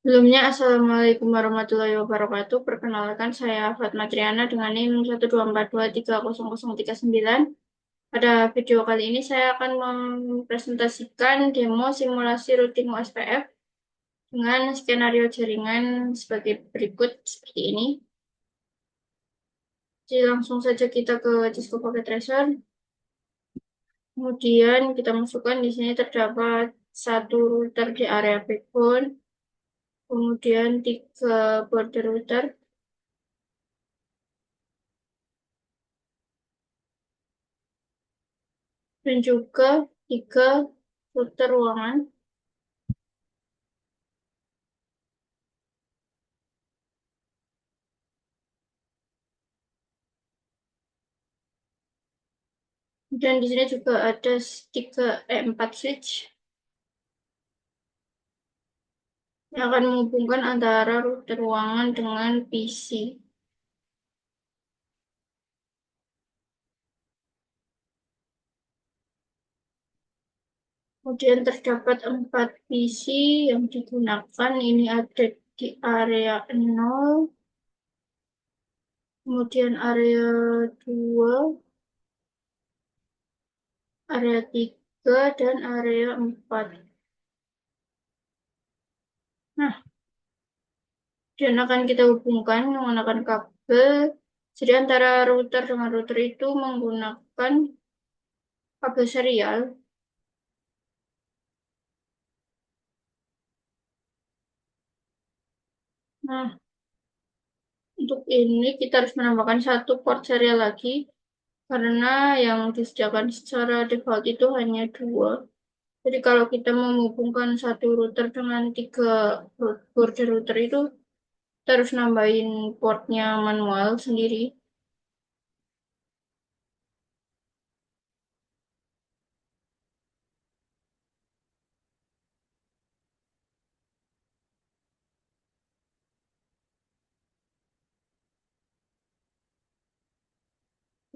Sebelumnya, Assalamualaikum warahmatullahi wabarakatuh. Perkenalkan, saya Fatma Triana dengan NIM 124230039. Pada video kali ini, saya akan mempresentasikan demo simulasi routing USPF dengan skenario jaringan sebagai berikut seperti ini. Jadi langsung saja kita ke Cisco Packet Tracer. Kemudian kita masukkan di sini terdapat satu router di area backbone, kemudian tiga border router, dan juga tiga router ruangan. Dan di sini juga ada empat switch yang akan menghubungkan antara router ruangan dengan PC. Kemudian terdapat 4 PC yang digunakan. Ini ada di area 0, kemudian area 2, area 3, dan area 4. Nah, dan akan kita hubungkan menggunakan kabel. Jadi antara router dengan router itu menggunakan kabel serial. Nah, untuk ini kita harus menambahkan satu port serial lagi karena yang disediakan secara default itu hanya dua. Jadi kalau kita menghubungkan satu router dengan tiga border router itu, kita harus nambahin portnya manual sendiri.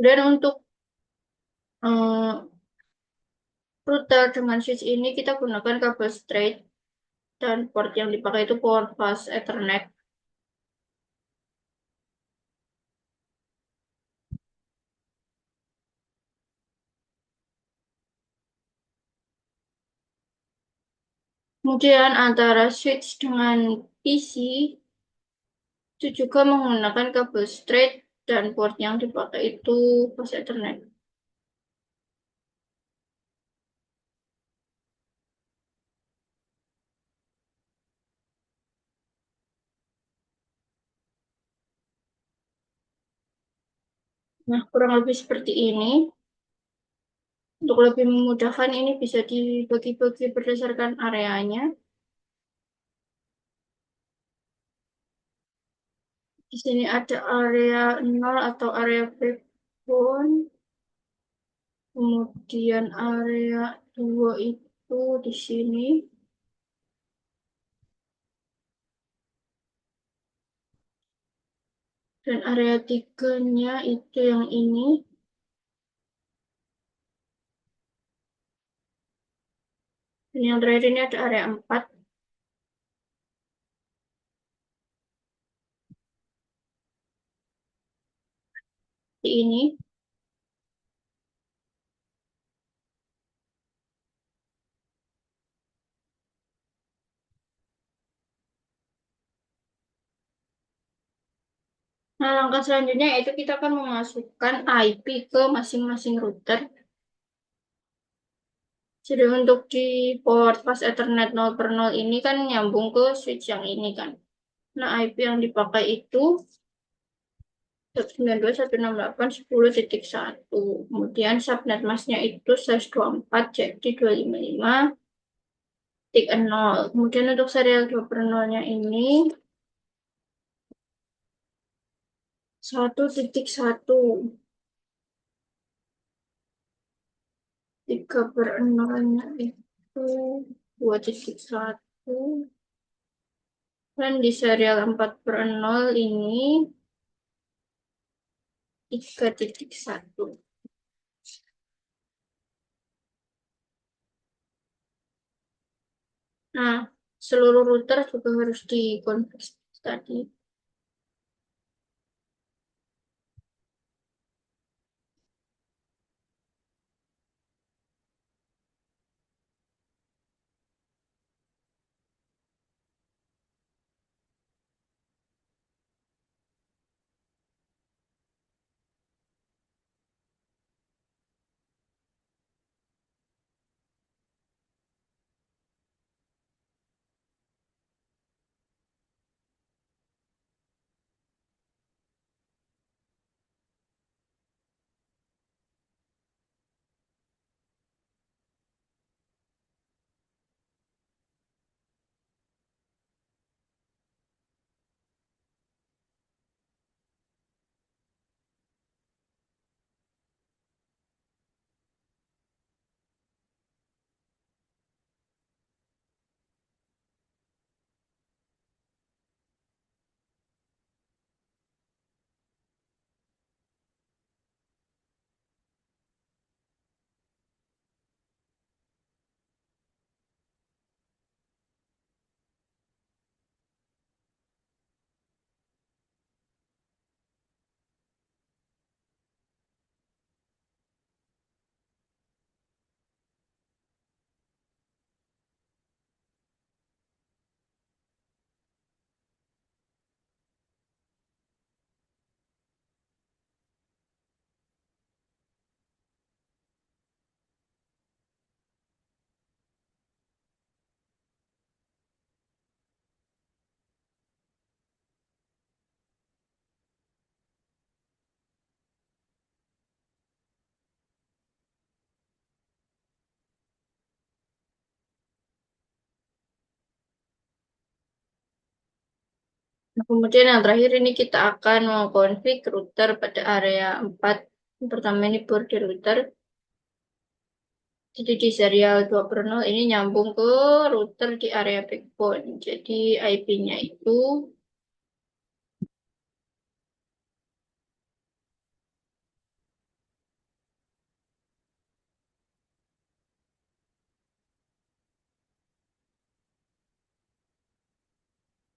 Dan untuk eh, router dengan switch ini kita gunakan kabel straight dan port yang dipakai itu port fast Ethernet. Kemudian antara switch dengan PC itu juga menggunakan kabel straight dan port yang dipakai itu fast Ethernet. Nah, kurang lebih seperti ini. Untuk lebih memudahkan ini bisa dibagi-bagi berdasarkan areanya. Di sini ada area 0 atau area backbone. Kemudian area 2 itu di sini. Dan area 3-nya itu yang ini. Dan yang terakhir ini ada area 4 di ini. Nah, langkah selanjutnya yaitu kita akan memasukkan IP ke masing-masing router. Jadi untuk di port fast Ethernet 0/0 ini kan nyambung ke switch yang ini kan. Nah, IP yang dipakai itu 192.168.10.1. Kemudian subnet masknya itu 124 jadi 255.0. Kemudian untuk serial 2/0-nya ini 1.1. 3/0-nya itu 2.1. Dan di serial 4/0 ini 3.1. Nah, seluruh router juga harus dikonfirmasi tadi. Nah, kemudian yang terakhir ini kita akan mengkonfig router pada area 4. Yang pertama ini border router. Jadi di serial 2.0 ini nyambung ke router di area backbone. Jadi IP-nya itu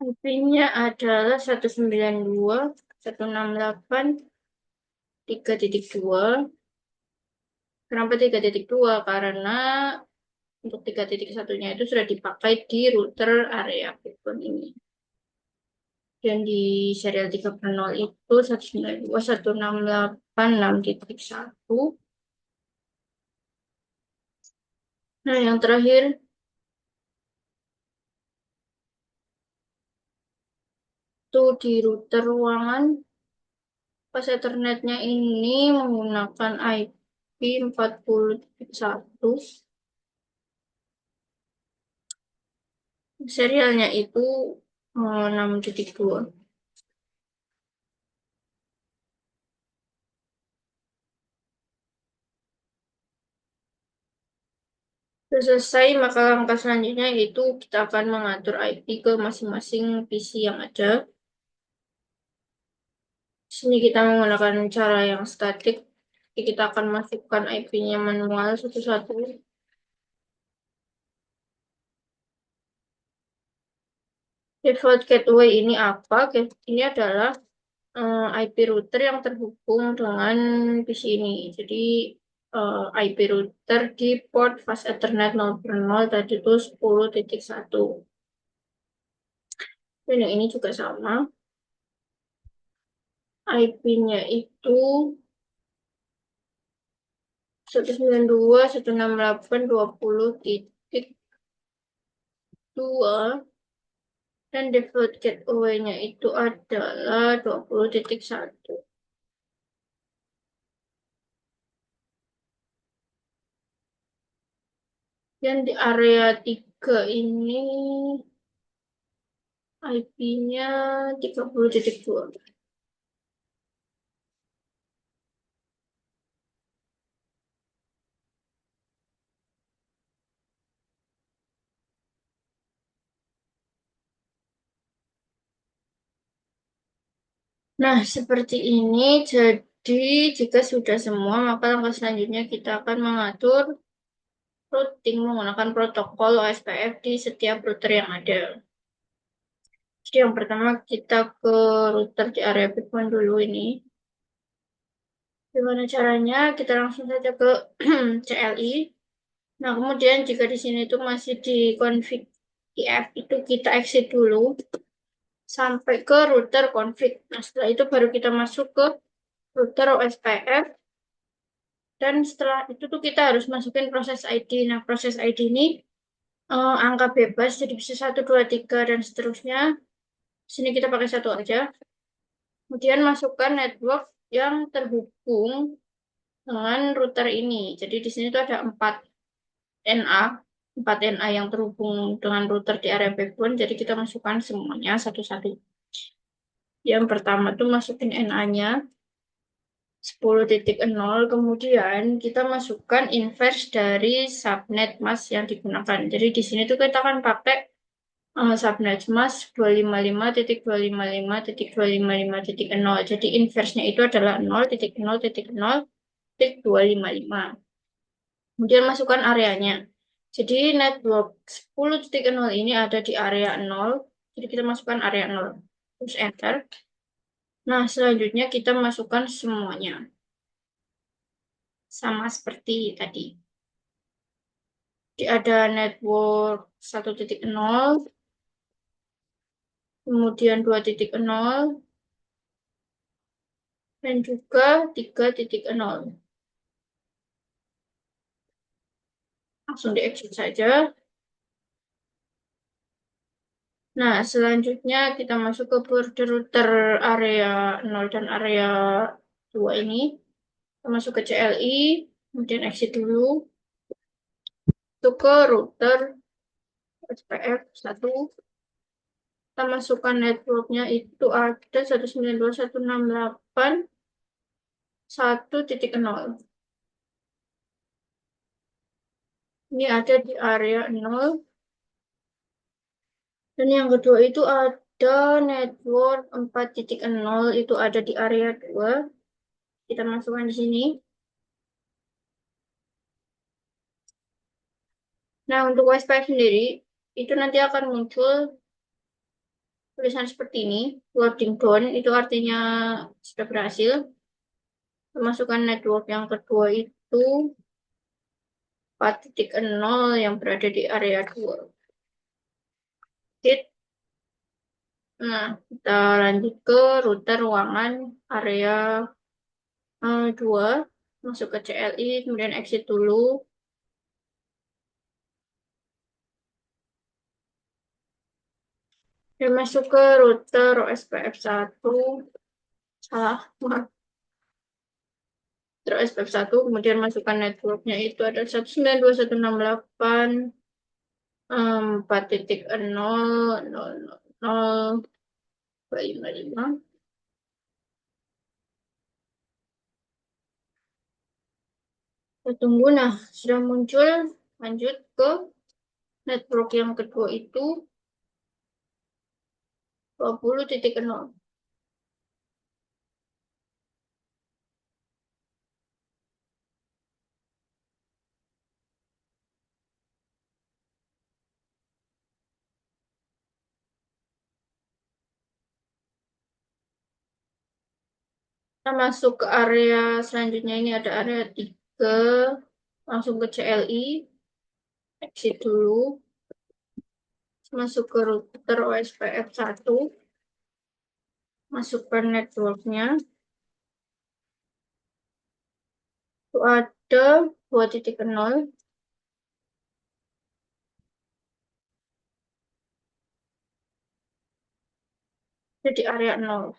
IP-nya adalah 192.168.3.2. Kenapa 3.2? Karena untuk 3.1-nya itu sudah dipakai di router area backbone ini. Dan di serial 3.0 itu 192.168.6.1. Nah, yang terakhir itu di router ruangan. Pas Ethernetnya ini menggunakan IP 40.1. Serialnya itu 6.2. Sudah selesai, maka langkah selanjutnya itu kita akan mengatur IP ke masing-masing PC yang ada. Di sini kita menggunakan cara yang statik. Jadi kita akan masukkan IP-nya manual satu-satu. Default gateway ini apa? Ini adalah IP router yang terhubung dengan PC ini. Jadi IP router di port fast Ethernet 0.0 tadi itu 10.1. Dan yang ini juga sama. IP-nya itu 192.168.20.2 dan default gateway-nya itu adalah 20.1. Dan di area 3 ini IP-nya 30.2. Nah, seperti ini. Jadi, jika sudah semua, maka langkah selanjutnya kita akan mengatur routing menggunakan protokol OSPF di setiap router yang ada. Jadi yang pertama kita ke router di area backbone dulu ini. Gimana caranya? Kita langsung saja ke CLI. Nah, kemudian jika di sini itu masih di config IF itu kita exit dulu sampai ke router config. Nah, setelah itu baru kita masuk ke router OSPF dan setelah itu tuh kita harus masukin proses ID. Nah, proses ID ini angka bebas jadi bisa 1, 2, 3 dan seterusnya. Sini kita pakai satu aja. Kemudian masukkan network yang terhubung dengan router ini. Jadi di sini tuh ada 4 NA, 4 NA yang terhubung dengan router di area backbone. Jadi kita masukkan semuanya satu-satu. Yang pertama tuh masukin NA-nya 10.0, kemudian kita masukkan inverse dari subnet mask yang digunakan. Jadi di sini tuh kita akan pakai subnet mask 255.255.255.0. Jadi inverse-nya itu adalah 0.0.0.255. Kemudian masukkan areanya. Jadi network 10.0 ini ada di area 0. Jadi kita masukkan area 0. Terus enter. Nah, selanjutnya kita masukkan semuanya. Sama seperti tadi. Jadi ada network 1.0, kemudian 2.0, dan juga 3.0. Langsung di-exit saja. Nah, selanjutnya kita masuk ke border router area 0 dan area 2 ini. Kita masuk ke CLI, kemudian exit dulu. Itu ke router SPF 1. Kita masukkan networknya itu ada 192.168.1.0. Ini ada di area 0. Dan yang kedua itu ada network 4.0 itu ada di area 2. Kita masukkan di sini. Nah, untuk Wi-Fi sendiri, itu nanti akan muncul tulisan seperti ini. Loading done, itu artinya sudah berhasil. Masukkan network yang kedua itu 4.0 yang berada di area 2. Nah, kita lanjut ke router ruangan area 2. Masuk ke CLI, kemudian exit dulu. Dan masuk ke router OSPF 1. Salah, maaf. Router OSPF 1, kemudian masukkan networknya itu ada 192.168. 4.0.0.0.255. Kita tunggu. Nah, sudah muncul. Lanjut ke network yang kedua itu 20.0. Kita masuk ke area selanjutnya, ini ada area 3. Langsung ke CLI. Exit dulu. Masuk ke router OSPF 1. Masukkan networknya. Itu ada 2.0. Jadi area 0.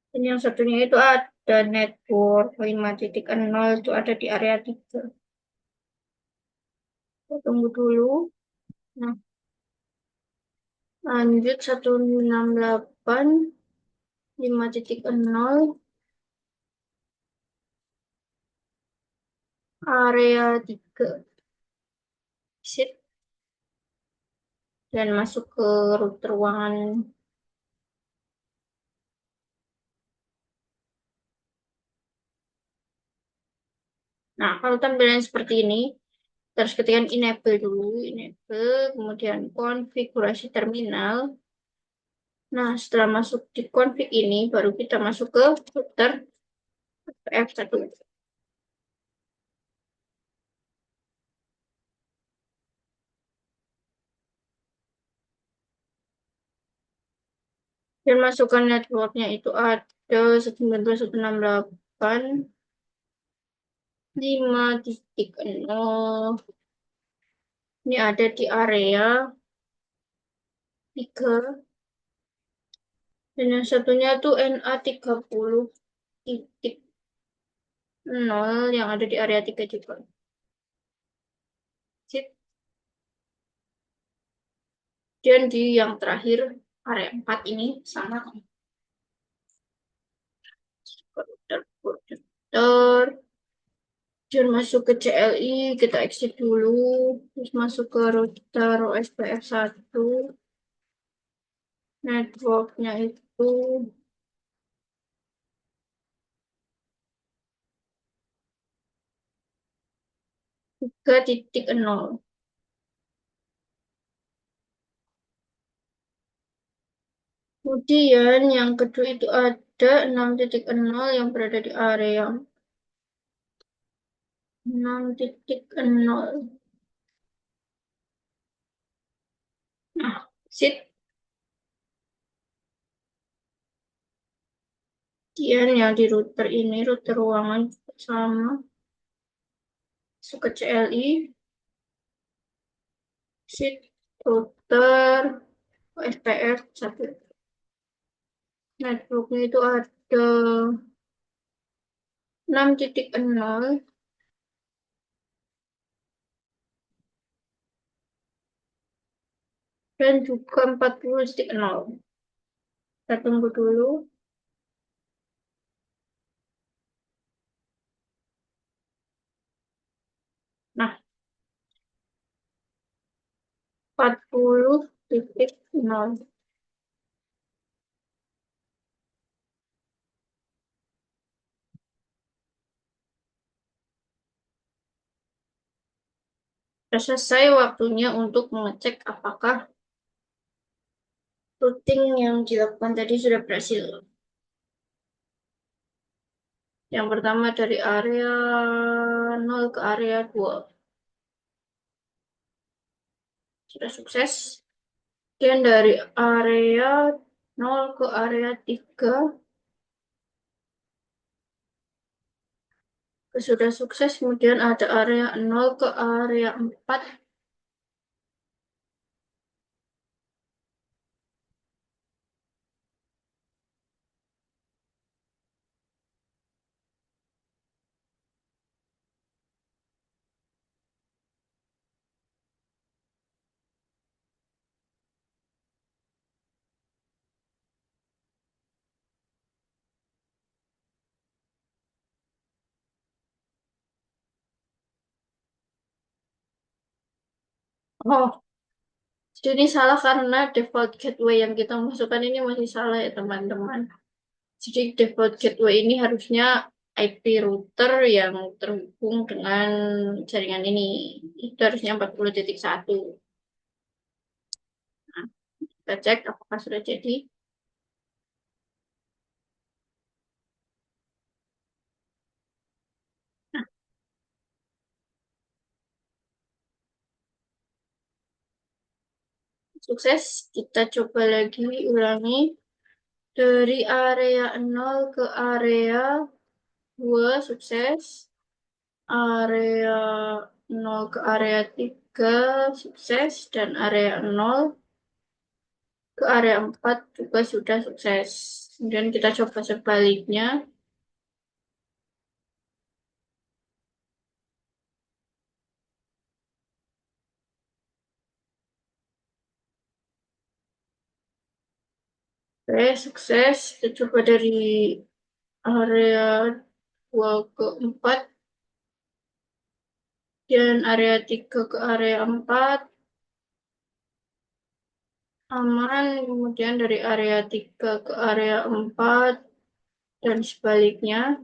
Dan yang satunya itu ada network 5.0 itu ada di area 3. Kita tunggu dulu. Nah, lanjut 168.5.0 area 3. Exit dan masuk ke router ruangan. Nah, kalau tampilan seperti ini, terus ketikkan enable dulu, enable, kemudian konfigurasi terminal. Nah, setelah masuk di config ini, baru kita masuk ke router F1. Dan masukkan networknya itu ada 192.168.5.0. Ini ada di area 3. Dan yang satunya tuh NA30.0 yang ada di area 3 juga. Sip. Dan di yang terakhir, area 4 ini sama. Router. Dan masuk ke CLI, kita exit dulu. Terus masuk ke router OSPF1. Networknya itu 3.0. Kemudian yang kedua itu ada 6.0 yang berada di area 6.0. Nah, sit. Kemudian yang di router ini, router ruangan sama. Masuk ke CLI, sit, router, SPF 1. Networknya itu ada 6.0 dan juga 40.0. Kita tunggu dulu. Nah, 40.0. Sudah selesai waktunya untuk mengecek apakah routing yang dilakukan tadi sudah berhasil. Yang pertama dari area 0 ke area 2. Sudah sukses. Dan dari area 0 ke area 3 sudah sukses. Kemudian ada area 0 ke area 4. Oh, jadi ini salah karena default gateway yang kita masukkan ini masih salah ya teman-teman. Jadi default gateway ini harusnya IP router yang terhubung dengan jaringan ini. Itu harusnya 40.1. Nah, kita cek apakah sudah jadi. Nah, sukses. Kita coba lagi ulangi. Dari area 0 ke area 2 sukses. Area 0 ke area 3 sukses. Dan area 0 ke area 4 juga sudah sukses. Kemudian kita coba sebaliknya. Oke, sukses. Kita coba dari area 2 ke 4 dan area 3 ke area 4 aman. Kemudian dari area 3 ke area 4 dan sebaliknya.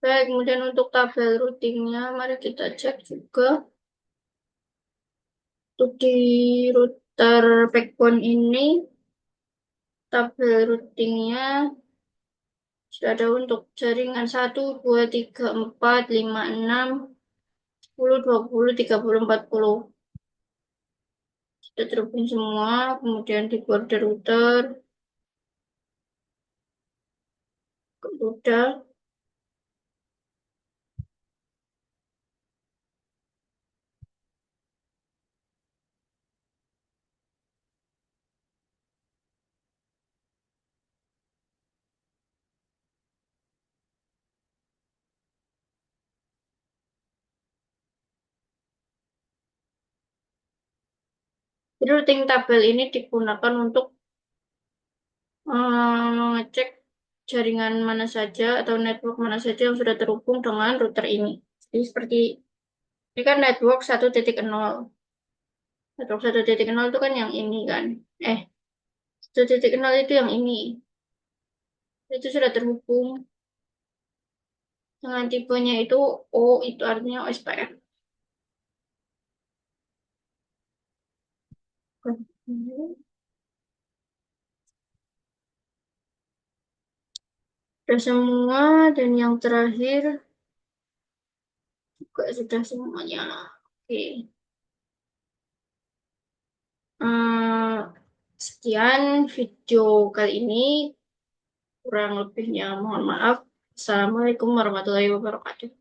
Baik, kemudian untuk tabel routingnya, mari kita cek juga. Untuk di router backbone ini, tabel routingnya sudah ada untuk jaringan 1, 2, 3, 4, 5, 6, 10, 20, 30, 40. Sudah terhubung semua, kemudian di border router, udah. Jadi routing tabel ini digunakan untuk mengecek jaringan mana saja atau network mana saja yang sudah terhubung dengan router ini. Jadi seperti ini kan network 1.0. Network 1.0 itu kan yang ini kan. Eh, 1.0 itu yang ini. Itu sudah terhubung dengan tipenya itu O, itu artinya OSPF. Sudah semua dan yang terakhir juga sudah semuanya. Oke. Eh, Sekian video kali ini. Kurang lebihnya mohon maaf. Assalamualaikum warahmatullahi wabarakatuh.